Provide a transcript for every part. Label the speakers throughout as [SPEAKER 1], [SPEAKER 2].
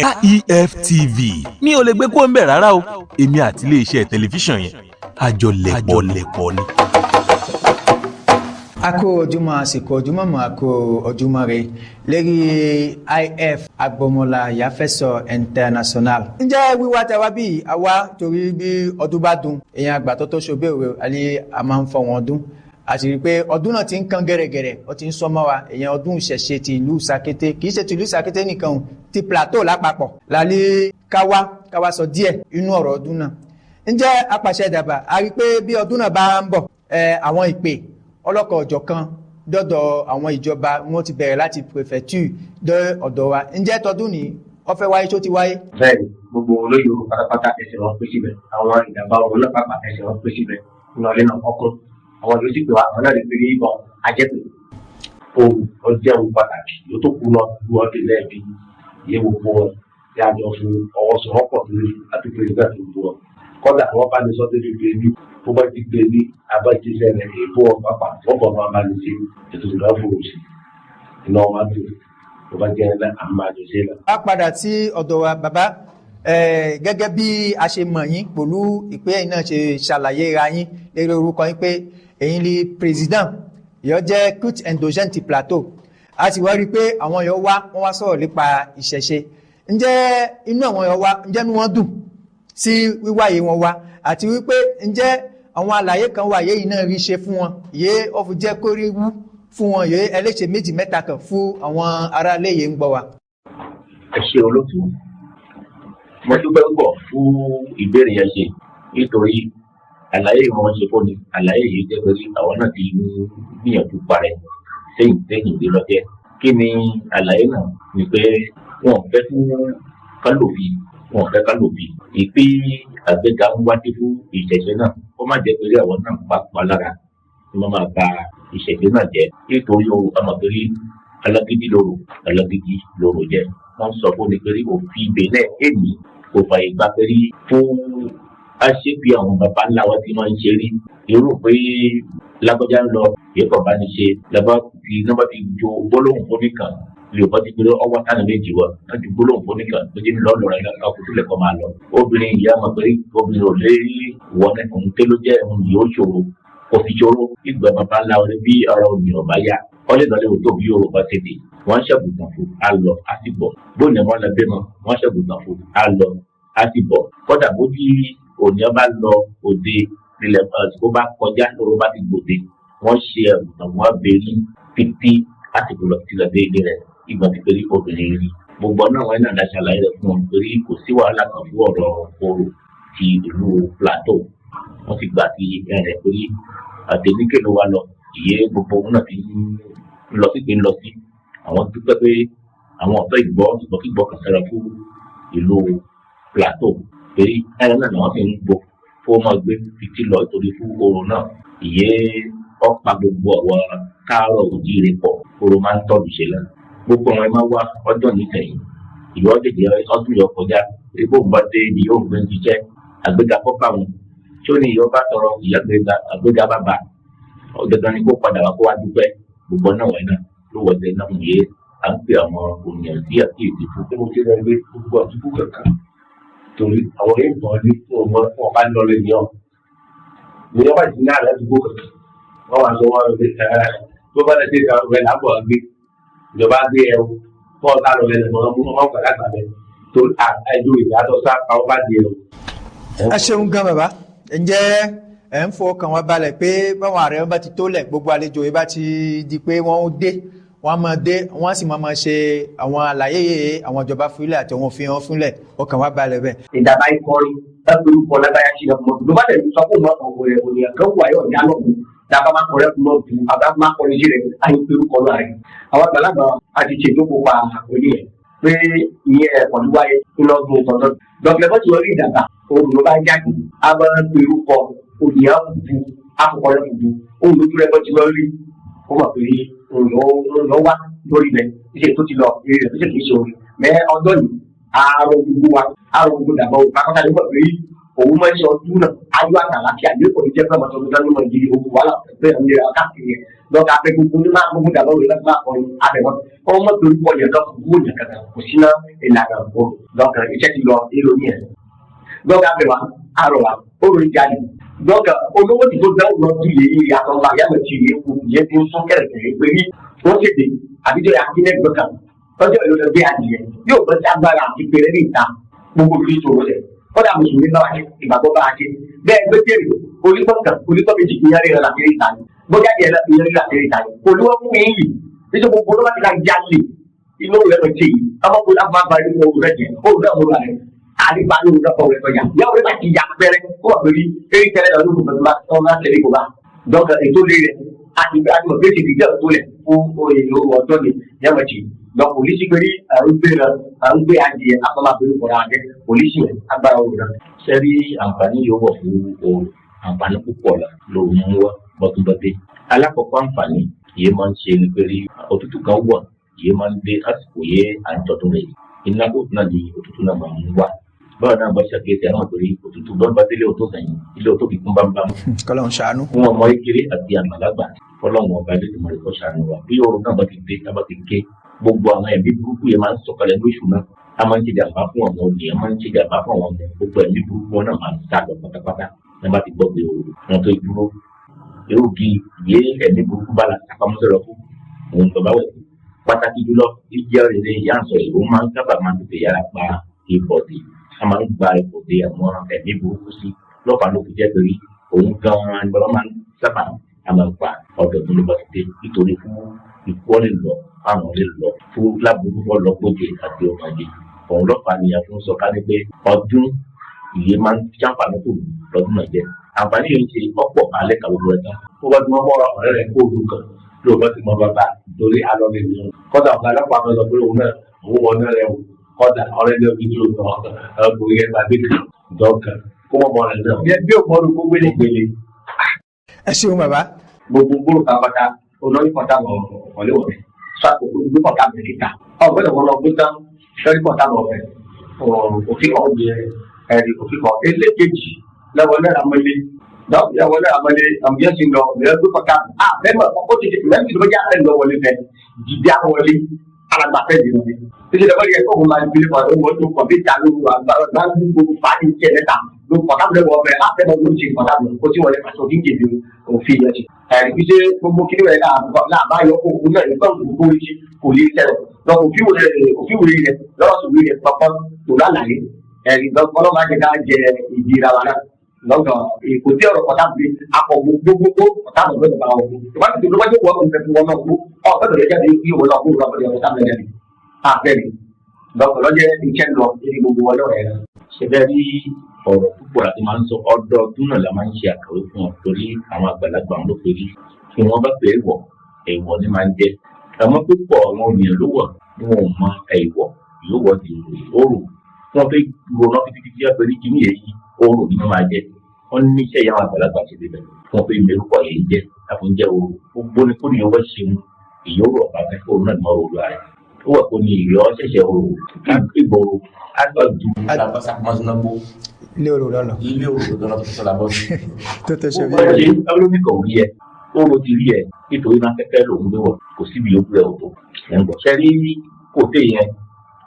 [SPEAKER 1] AIF TV mi ò lè gbé kó ń bẹ̀ rárá o èmi àti iléeṣẹ́ tẹlifíṣàn yẹn àjọlẹ̀pọ̀ ni.
[SPEAKER 2] Ako ojúmọ́ àsìkò ojúmọ́ mọ́ ako ojúmọ́ rẹ̀ lérí IF Agbomola Yafeso International. Ǹjẹ́ wíwá tẹ wá bí àwa torí bí ọdún bá dùn èèyàn àgbà tó ṣòbẹ̀ òwe alẹ́ a máa ń fọ wọn dún. A sì rí pé ọdún náà ti ń kan gẹ́rẹ́gẹ́rẹ́ ó ti ń sọmọ́ wa èèyàn ọdún ìṣẹ̀ṣe ti ìlú Sàkété kì í ṣe ti ìlú Sàkété nìkan ti Plateau lápapọ̀ lálẹ́ káwá sọ díẹ̀ inú ọ̀rọ̀ ọdún náà. Ǹjẹ́ apàṣẹ ìdàbà a rí pé bí ọdún náà bá ń bọ̀ àwọn ìpè ọlọ́kọ̀ ọ̀jọ̀ kan dọ́dọ̀ àwọn ìjọba wọn ti bẹ̀rẹ̀ láti prefecture dé ọ̀dọ̀ wa ǹjẹ́ tọdún ní ó fẹ́ wáyé tó ti wáyé.
[SPEAKER 3] Bẹ́ẹ̀ni gbogbo olóyè pátápátá ẹsẹ̀ wọn pé síbẹ̀ àwọn ìjàmbá ọmọ náà pàpà ẹsẹ̀ wọn pé síbẹ̀ ìnáwó náà ọkùn àwọn yóò sì pè wá àwọn náà lè pè ní ìbọn ajẹ́pẹ̀ ohun ọjọ́ ohun pàtàkì yóò tó kú lọ bí wọ́n ti lẹ́ẹ̀bí iye gbogbo wọn tí a jọ fún ọwọ́ sọ̀rọ̀ pọ̀ lórí àtúntò ìgbà tó gbogbo wọn kọ́dà àwọn bá ní sọ́dọ̀ ìgbè ní bó bá ti gbé ní abájíṣẹ́ rẹ̀ èèbó ọ̀pápá fọ́bọ̀ máa bá ní sí ètò ìdáfò òsì iná wa tó bó bá jẹ́ ẹ̀ àmà àjọṣe náà.
[SPEAKER 2] a padà sí ọ̀dọ̀ wa bàbá gẹ́gẹ́ bí a ṣe mọ̀ yín pẹ̀lú ìpè yín náà ṣe ṣàlàyé ra yín lérí orúkọ yín pé ẹ̀yin ni président yóò jẹ́ Culte Endogène ti Plateau a sì wá rí i pé àwọn yóò wọ́n wá sọ̀rọ̀ nípa ìṣẹ̀ṣe ǹjẹ́ inú àwọn yóò wá ǹjẹ́ inú wọn dùn sí wíwáyé wọn wá àti wípé ǹjẹ́ àwọn àlàyé kan wà yéyìn náà rí ṣe fún wọn yé ó fi jẹ́ kórí wú fún wọn yé ẹlẹ́ṣẹ̀ méjì mẹ́ta kan fún àwọn ará iléyè ń gbọ́ wa.
[SPEAKER 3] Ẹ ṣe olóòtú mo dúpẹ́ púpọ̀ fún ìbéèrè yẹn ṣe nítorí àlàyé wọn ṣe fún mi àlàyé yìí jẹ́ pé àwọn náà ti gbìyànjú parẹ́ sẹ́yìn dé lọ́jẹ́ kí ni àlàyé náà ni pé wọn ò fẹ́ fún kálòfì wọn ò fẹ́ kálòfì ìpè àgbéga ń wájú fún ìṣẹ̀ṣẹ̀ náà ó má jẹ́ pé àwọn náà bá pa lára tí wọ́n máa ba ìṣẹ̀ṣẹ̀ náà jẹ́ nítorí ọmọbìnrin alágídí lòrò jẹ́ wọ́n sọ fún mi pé òfin ìbílẹ̀ èmi kò fàyè gbà pé fún aṣèpì àwọn baba ńlá wa tí wọ́n ń ṣe rí irú pé lágbájá ń lọ ìyẹ́pọ̀ bá ní ṣe lọ́ba ti jo gbólóhùn fún nìkan yorùbá ti gbé ọwọ́ tánà méjì wọ láti gbólóhùn fún nìkan tó jẹ́ lọ́ọ́ lọ́ra ẹ̀ka kótó lẹ́kọ̀ọ́ máa lọ. obìnrin ìyá ọmọ pé obìnrin ò lè wọ́n òun ké ló jẹ́ òun yóò ṣòro kò fi ṣòro ìgbà bàbá ńlá wọn bí ọ̀rọ̀ òyìnbó bá yá ọlẹ́ ìdánilẹ̀ òótọ́ bí yorùbá ti dì wọ́n ṣàgùntàn fún a lọ a sì bọ̀ bóyá wọn lọ bẹ́ẹ̀ mọ́ wọ́n ṣàgùntàn fún a lọ a sì bọ̀ kọ́dà bó bí òní bá lọ òde ilẹ̀ tó bá kọjá lóru bá ti gbòde wọ́n ṣe àgùntàn wọn bẹ̀rẹ̀ títí àsìkò lọ sí lọ́dẹ ilé rẹ̀ ìgbà tí pé obìnrin rí gbogbo náà wọn náà ṣàlàyé rẹ̀ fún wọn torí kò sí wàhálà kan fún ọ̀rọ̀ orò ti ìlú Plateau wọ́n ti gbà ti ẹ̀rẹ̀ pé àtẹnikẹ́ ló wá lọ ìyẹ́ gbogbo wọn náà ti ń lọ sí pé ń lọ sí àwọn dúpẹ́ pé àwọn ọ̀tọ́ ìgbọ́kígbọ́ kan sára fún ìlú Plateau torí ẹ̀rọ náà làwọn fi ń gbọ́ fún ọmọ gbé títí lọ torí fún orò náà ìyẹ́ ọ̀pá gbogbo àwọn káàárọ̀ òjíire pọ̀ orò máa ń tọ́jú ṣe lọ gbogbo àwọn ẹ máa wá ọjọ́ nísẹ̀yìn ìwọ dèdè ọdún yọ kọjá ebó ń bá dé ibi yóò gbé jíjẹ àgbéga kọ́pà wọn tí ó ní ìyọ bá tọrọ ìyàgbéga àgbéga bàbà ọ̀dọ̀dọ̀ ni kó padà wá kó wá dúpẹ́ gbogbo náà wẹ̀ náà ló wọlé náà ń yé à ń pè àwọn ònìyàn sí àti èdè fún pé mo ti rẹ gbé gbogbo àdúgbò kankan torí àwọn èèyàn ní fún ọba lọ lè yàn ní ọba ìdí náà ládùúgbò kankan wọn wà sọ wọn rẹ tó bá lè dé ìgbà rẹ lábọ̀ gbé ìjọba gbé ẹ fọ́ ọ̀tá lọ lẹ́nu ọmọ gbàgbà gbàgbẹ́ tó àjò ìyàtọ̀ sá àwọn bá di ẹ.
[SPEAKER 2] ẹ ṣeun gan bàbá ǹjẹ́ ẹ̀ ń fọkàn wá balẹ̀ pé báwọn ààrẹ wọn bá ti tó lẹ̀ gbogbo àlejò yìí bá ti di pé wọ́n dé wọ́n máa dé wọ́n sì máa ṣe àwọn àlàyé àwọn ìjọba fúnlẹ̀ àti àwọn òfin wọn fúnlẹ̀ ọkàn wá balẹ̀ bẹ́ẹ̀.
[SPEAKER 3] ìdàbà ìkọrin ẹgbẹ́ orúkọ lágbáyà sí ọmọ tó bá tẹ̀lé sọ fún ọmọ ọ̀rẹ́ ònìyàn kan wà yọ̀ ní alọ́kùn dábà máa kọrẹ́ fún ọ̀tún àbá máa kọrin sí rẹ̀ àyè pé orúkọ náà rẹ̀. àwọn àgbàlagbà àti ṣèjókòó pa òní ẹ̀ pé ìyẹn ẹ̀kọ́ tó wáyé nínú ọdún ìtọ́jọ́ dọ̀kẹ́ bọ́ ti wọ́n rí ìdàgbà òun ló bá jáde àbá pé orúkọ ònìyàn fùfú àkọ́kọ́rẹ́ fùfú òun lójú rẹ̀ bọ́ ti lọ rí ó mọ̀ pé òun lọ wá lórí rẹ̀ iṣẹ́ tó ti lọ rí rẹ̀ iṣẹ́ kìí ṣe orin mẹ́ ọjọ́ yìí àárọ̀ gbogbo wa àárọ̀ gbogbo dàbọ̀ pàkọ́tà ló pọ̀ pé òun máa ń ṣe ọdún náà ayọ̀ àtàlàkíà ní kò ní jẹ́ pé ọmọ tuntun náà ló máa ń yiri ogun wàhálà bẹ́ẹ̀ ń lera káàkiri yẹn lọ́ka pé gbogbo ní máa gbogbo dàgbà òye láti máa kọ́ abẹ́wọ́n ọmọ torí pọ̀ yẹn lọ́kùn gbogbo yẹn kankan kò sí náà ìlànà òkú lọ́kàn iṣẹ́ ti lọ èlò ní ẹ̀ lọ́ka abẹ́wà àrọ̀wà òrò ìjàlè lọ́kà olówó tí tó dáwọ́ lọ sí iye àtọ́gbà yàtọ̀ tí iye kù ìyẹn ti ń sún kẹ̀rẹ̀kẹ̀rẹ̀ pé ní wọ́n ṣèdè àbíjọ́ yà kí nẹ́gbẹ̀ẹ́ kan lọ́jọ́ ìlú lọ́gbẹ́ adìyẹ yóò bọ́ sí agbára àti pèrè ní ìta gbogbo fi ṣòro rẹ̀ kọ́dà mùsùlùmí bá wà ṣe ìgbàgbọ́ bá wà ṣe bẹ́ẹ̀ gbé tèrè onítọ́ méjì ìyẹn rẹ̀ láti rí ìta ni bóyá ìyẹn rí láti rí ìta ni olúwọ́ fún yín yìí nítorí gbogbo ló bá ti ká jalè inú rẹ̀ lọ ṣe yìí ọmọkùnrin láti máa bá ẹni fún olùrẹ́ jẹ olùrẹ́ ọmọ rẹ̀ àdìgbà ló ń dọ́kọ̀ rẹ̀ sọ̀yà yàwó rẹ̀ bá ti yà pẹ́rẹ́ kó wà pé eré tẹ́lẹ̀ lọ́dún kò fẹ́ máa tẹ̀lé kó bá dọ́kọ̀ ètò lé rẹ̀ àdìgbà àdìgbà bí ti dìgbà tó lẹ̀ fún oyè ọjọ́ ni yàmọ̀ jì lọ polisi pé ní àrùgbé adìyẹ afọlábẹ́rẹ́ kọ̀ọ̀rọ̀ adé polisi rẹ̀ agbára òun náà.
[SPEAKER 4] sẹ́rí àǹfààní yóò wọ̀ fún oòrùn àǹfààní púpọ̀ la ló mú wá bọ́túbọ́tẹ́. alákọ̀ọ́kọ́ àǹfààní yìí máa ń ṣe ni pé òtútù kan wọ̀ yìí máa ń dé àsìkò yẹ àǹtọ̀dún rẹ̀ iná kò náà ni òtútù náà máa ń wà. báwo náà bá ṣàkíyèsí àwọn àgbèrè òtútù bá ń bá délé òtó sẹ́yìn ilé òtó fi kún bámbám.
[SPEAKER 2] kọ́lọ́hún ṣàánú.
[SPEAKER 4] fún ọmọ kékeré àti àgbàlagbà fọlọ́run ọba ẹlẹ́dùnmọ̀ rẹ̀ kọ́ ṣàánú wa bí oorun náà bá ti dé tábà ti ké gbogbo àwọn ẹ̀mí burúkú yẹn máa ń sọ̀kalẹ̀ lóṣù náà a máa ń ṣe jàmbá fún àwọn olè a máa ń ṣe jàmbá fún àwọn ọmọ gbogbo ẹ̀mí burúkú wọn náà máa ń sá lọ pátápátá ní bá ti gbọ́ pé wọn tó dúró erógi yé ẹ̀mí burúkú bá la sàpamọ́sẹ̀ lọ fún òun tó bá wẹ̀ pàtàkì jùlọ ìjẹ́ rere ìyá ń sọ yìí ó máa ń sábà máa ń tètè yára pa ìbọ̀dé a máa ń gba ìbọ̀dé àwọn ẹ̀mí burúkú sí lọ́pàá ló fi jẹ́ pé òun gan-an ni bàbá máa ń sábà a máa ń pa ọ̀dọ̀ tó ló bá ti dé nítorí fún ikú lè lọ àwọn lè lọ fún láburú fọlọ gbòde àti ọmọ ajé òun lọ́pàá ni a fún sọ ká ní pé ọdún ìyẹn máa ń ṣàǹfààní kò lọ́dún náà jẹ́ àǹfààní yìí ń ṣe ọ̀pọ̀ alẹ́ kàwé lọ ẹ̀dá ó bá ti mọ mọ́ ọ̀rẹ́ rẹ̀ kó ojú kan ló bá ti mọ bàbá torí alọ́lẹ̀ mi kọ́dà ọ̀gá ọlọ́pàá kan sọ pé òun náà òun wọ náà rẹ̀ kọ́dà ọ̀rẹ́ rẹ̀ fi dúró tán ọkùnrin yẹn gbàgbé dọ́kàn kó mọ̀ mọ́ rẹ̀ náà bí òpó ọdún gbogbo gbélé.
[SPEAKER 2] ẹ ṣeun bàbá.
[SPEAKER 3] gbogbo gbòòrò kápátá olórí pọ̀tà ọ̀lẹ́wọ̀n sàkókò gbé pọ̀tà mẹ́ríkà ọ̀gbẹ́dọ̀ wọn lọ gbé tán lórí pọ̀tà lọ́fẹ̀ òfin kan gbé ẹ̀rí òfin kan elékejì lọ́wọ́ náírà mọ́lé lọ́wọ́ náírà mọ́lé àmúyẹ́sìn lọ ìrẹ́ gbé pọ̀tà bẹ́ẹ̀ ó ti mẹ́rin tó yá ẹ̀ lọ wọlé fẹ́ jìdí àwọlé alágbàfẹ́ yìí wọlé títí lọ́wọ́ yẹ kó o máa gbé pọ̀tà owó tó kọ̀ bí ta ló wà gbogbo fàájì tiẹ̀ mẹ́ta ló pọ̀tà lọ́wọ́ ọ̀fẹ́ láfẹ́ lọ́wọ́ ti pọ̀tà lọ́wọ́ kó tí wọlé pàṣẹ òdíje òfin yẹn ti ẹ̀rí ṣe gbogbo kí rẹ̀ láàbáyọ òun náà nígbà gbogbo oríṣi kò lè ṣẹlẹ̀ lọ òfin wòye rẹ̀ lọ́wọ́ sùn rẹ̀ pọ̀pọ̀ tó lálàyé ẹ̀rí ọlọ́mọ àjẹká jẹ ìdí ra wa náà lọ́gàn èkó tí ọ̀rọ̀ kọ̀tà gbé akọ̀ gbogbo kọ̀tà lọ́gbẹ́ bàbá wọn ìwádìí tó lọ́wọ́ wọ́n fẹ́ fún wọn náà kú ọ̀gbẹ́dọ̀ lè jáde kí wọn náà kó lọ́wọ́ fún ọ̀tá lẹ́yìn jáde àbẹ̀rẹ̀ lọ́kọ̀ lọ́jẹ́ iṣẹ́ lọ ní gbogbo wọn náà rẹ̀
[SPEAKER 4] ṣe bẹ́ẹ̀ rí ọ̀rọ̀ púpọ̀ láti máa ń sọ ọdọọdún náà la máa ń ṣe àkàwé fún ọ torí àwọn àgbàlagbà wọn ló pè rí kí wọ́n bá pè é wọ̀ èèwọ̀ ni máa ń jẹ́ àmọ́ púpọ̀ àwọn ènìyàn ló wọ̀ ní wọn ò mọ èèwọ̀ yóò wọ̀ di òòrùn wọn fẹ́ gbóná fitifiti àpẹẹrẹ kí ní èyí òòrùn ni wọ́n máa jẹ́ wọ́n ní iṣẹ́ ìyá àwọn àgbàlagbà ṣe bíbẹ̀ wọ́n fẹ́ mẹ́rùkọ̀ yẹn jẹ́ àfúnjẹ́ òòrùn gbogbo ní kúrò yẹn wọ́n ṣe mú ìyóòrò ọ̀pá fẹ́ fóònù náà mọ́ òòrùn rẹ̀ ó wà kó ní ìrọ̀ ṣẹ̀ṣẹ̀ òòrùn ìgbòho àgbàdo àbáṣàkọ́mọ́sọ́nàgbó
[SPEAKER 2] ilé òrò lọ́nà.
[SPEAKER 4] ilé òrò lọ́nà tó sọ́la bọ́ sí.
[SPEAKER 2] tó tó ṣe bí.
[SPEAKER 4] ó ṣe ọlọ́mìkọ̀ rí ẹ oòrùn ti rí ẹ nítorí máa fẹ́fẹ́ lòún gbé wọ̀ kò síbi yòókù rẹ̀ òtò ẹ̀ ń bọ̀. ṣe rí kòtè yẹn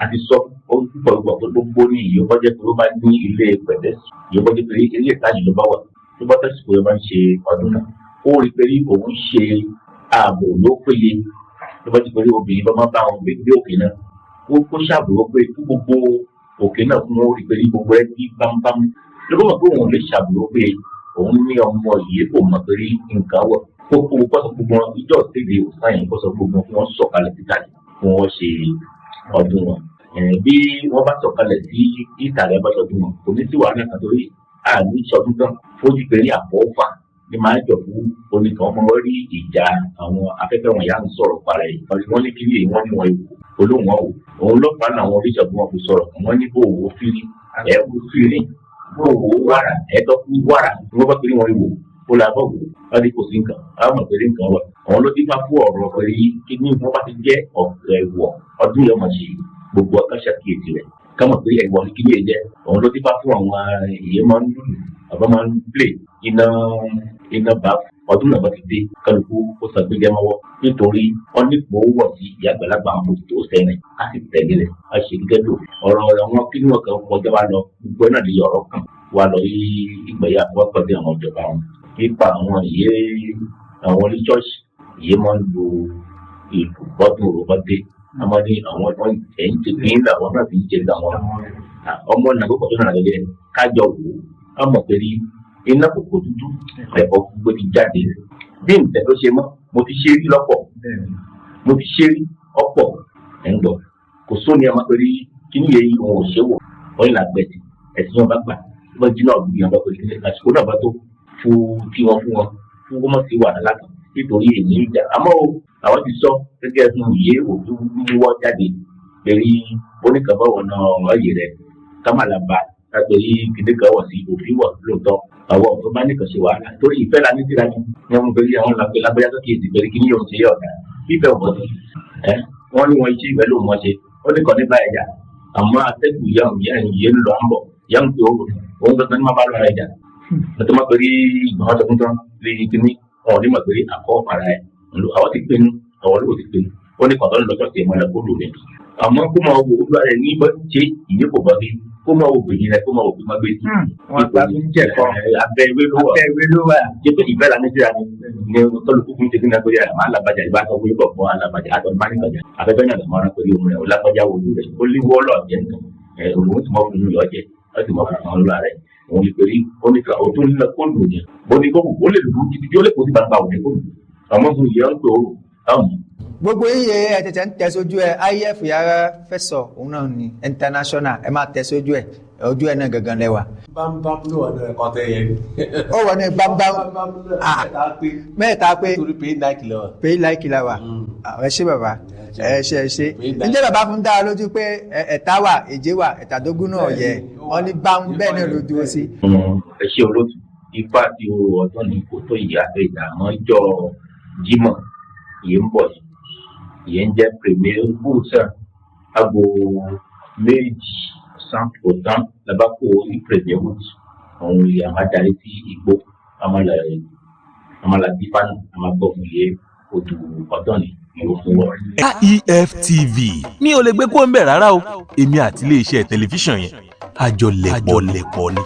[SPEAKER 4] àti sọ púpọ̀ ìgbà tó gbogbo ní ìyókọ́ jẹ́ pé ó bá ní ilé pẹ̀tẹ́sì ìyókọ́ jẹ́ pé ilé ìtajà ló bá wà tó bá tẹ̀sí pé ó máa ń ṣe ọdún náà ó rí pé òun ṣe ààbò ló péye tó bá ti pé obìnrin bá máa bá wọn gbé òkè náà kó ṣàbùrọ̀ pé kí gbogbo òkè náà fún wọn rí pé gbogbo ẹ bí bámbám ló mọ̀ pé òun lè ṣàbùrọ̀ pé òun ní ọmọ yìí kò mọ̀ pé nǹkan wọ̀ kókó kọ́sọ̀ gbogbo ìjọ ìkéde òsán yìí kọ́sọ̀ gbogbo fún wọn sọ̀kalẹ̀ títàlẹ̀ fún wọn ṣe ọdún wọn bí wọ́n bá sọ̀kalẹ̀ sí ìtàlẹ̀ bá ṣọdún wọn kò ní sí wàhálà kan torí àní ṣọdún tán fojú pé ní àpọ̀fà ní máa ń jọ fún oníkan ọmọ wọn rí ìjà àwọn afẹ́fẹ́ wọn yà ń sọ̀rọ̀ para ẹ̀ wọ́n ní kíni wọ́n ní wọn ìwò olóhùn wọn wò òun ló pa àwọn oríṣiríṣi wọn kò sọ̀rọ̀ wọ́n ní bó wo fírí ẹ̀ kú fírí bó wo wàrà ẹ̀ tó kú wàrà tí wọ́n bá pè ní wọn ìwò ó la bọ̀ wò wọ́n ní kò sí nǹkan àwọn ọmọ pẹ̀lú nǹkan wà àwọn ló dín bá fún ọ̀rọ̀ pẹ̀lú kíní wọ́n bá ti jẹ́ ẹ̀wọ̀ ọdún yẹn mọ̀ sí gbogbo ọkàn ṣàkíyèsí rẹ̀
[SPEAKER 3] kámọ̀ pé ẹ̀wọ̀n ní kíní ẹ̀jẹ̀ òun ló ti bá fún àwọn èyí máa ń lùlù àbá máa ń play iná bá ọdún náà bá ti dé kálukú ó sàgbéjẹ mọ́wọ́ nítorí wọn nípò wọ̀ sí ìyá àgbàlagbà àwọn tó sẹ́yìn á sì tẹ̀lé rẹ̀ á ṣe gẹ́gẹ́ bí ọ̀rọ̀ àwọn kíní wọn kan kọjá wa lọ gbogbo náà lè ọ̀rọ̀ kan wa lọ ìgbẹ̀yà wọ́n pẹ̀lú àwọn ìjọba wọn nípa àwọn àwọn oníṣọ́ọ̀ṣì ìyé máa ń lo ìlú bọ́dún òrùbọ́dé àmọ́ ní àwọn ẹ̀yìn ti pín làwọn náà fi ń jẹ àwọn ọmọ náà kókò tó náà lẹ́yìn kájọ wò á mọ̀ pé rí iná kòkó dúdú ẹ̀kọ́ gbogbo ti jáde bí nǹkan tó ṣe mọ́ mo ti ṣe rí lọ́pọ̀ mo ti ṣe rí ọ̀pọ̀ ẹ̀ ń gbọ́ kò sóni ẹ̀ máa pé rí kí ni èyí òun ò ṣe wò wọ́n ìlà gbẹ̀tì ẹ̀sìn wọn bá gbà wọ́n jí náà gbìyànjú bá pé kí àsìkò náà bá tó fún wọn fún wọn sí wàhálà kan nítorí èyí ìjà àmọ́ àwọn ti sọ gẹ́gẹ́ fún ìyé òtún wíwọ́ jáde pẹ̀lú oníkàbọ̀wọ̀ náà ọ̀yẹ̀ rẹ̀ kámàlàbà lágbèrí kìnìkan sí òfin wọ̀ lóòótọ́ àwọn ọ̀tún bá nìkan ṣe wàhálà torí ìfẹ́ la ní síra ní wọn bẹ̀rẹ̀ àwọn làpẹ́ lágbẹ́yà tó kéèdì bẹ̀rẹ̀ kí ní yóò ṣe yẹ ọ̀dà fífẹ́ ọ̀bọ̀ sí wọ́n ní wọn iṣẹ́ ìwẹ́ ló wọn ṣe ó ní kàn ní bá ẹja àmọ́ atẹ́kù yẹn ń lọ à ń bọ̀ yẹn ń pè òun gbẹ̀gbẹ̀ ní má bá lọ ẹja lọ́tọ́ má pẹ̀lú ìgbọ̀n ọ̀tọ̀ fún tán lè kíní ọ̀hún ní mà pé àkọ́ ara ẹ̀ àwọn ti pinnu àwọn olówó ti pinnu ó ní kàn tó ń lọ sọ́ọ̀tì ìmọ̀lẹ̀ kó lò ní. àmọ́ kó máa wo olúwa rẹ̀ ní bọ́ ṣe ìyẹ́ kò bọ́ sí kó máa wo gbèyìn rẹ̀ kó máa wo gbèyìn máa gbé sí. wọn gba fi ń jẹ kọ abẹ ìwé ló wà jẹ pé ìfẹ́ la ní síra ni tọ́lùkù fún ṣe kí n náà gbé àmọ́ alábàjá ìbá sọ fún ìbọ̀ fún alábàjá àtọ̀ bá nígbàjá afẹ́fẹ́ náà lọ́mọ ara pẹ̀lú òun rẹ̀ ọlápẹ́já wojú rẹ̀ ó lé wọ́ọ́lọ̀ jẹ́ nǹkan òun ti mọ́ fún un lọ́jẹ́ ó sì mọ́ fún un lọ́wọ́ rẹ̀ òun lè pèrè oníkà òtún nílẹ̀ kóòlù yẹn bó ní kóòlù ó lè lù títí tí ó lè kó sí gbangba òun kóòlù àmọ́ fún ìyẹn ń pè ó táwọn.
[SPEAKER 2] gbogbo iye ẹ tẹ̀tẹ̀ ń tẹ̀sójú ẹ IF yàrá fẹsọ̀ òun náà ní international ẹ máa tẹ̀sójú ẹ ojú ẹ náà gangan lẹ́wà.
[SPEAKER 5] bámbám ló wà ní ẹ̀kọ́ tẹ́ yẹn.
[SPEAKER 2] ó wà ní bámbám mẹ́ta pé
[SPEAKER 5] torí pé láìkì lẹ́wà.
[SPEAKER 2] pé láìkì lẹ́wà ẹ ṣé bàbá ẹ ṣé ẹ ṣé ǹjẹ́ bàbá fún dára lójú pé ẹ̀ta wà èjé wà ẹ̀tàdógún náà yẹ wọ́n ní bám bẹ́ẹ̀ náà ló dúró sí.
[SPEAKER 3] ẹ ṣé olóòtú ifá tí o ọ̀tọ̀ ní kò tó ìyá àti ìdààmú ìjọ Jímọ̀ ìyẹn ń bọ̀ ìyẹn ń jẹ́ premier bùsà aago méjì ọ̀sán labako premier bùsà òun yìí a máa darí sí igbó amala dífánù a máa gbọ́ fún iye odò ọ̀tọ̀ ní ìlú fún wọn.
[SPEAKER 1] AIF TV mi ò lè gbé kó ń bẹ̀ rárá o èmi àti iléeṣẹ́ tẹlifíṣàn yẹn àjọlẹ̀pọ̀ ni.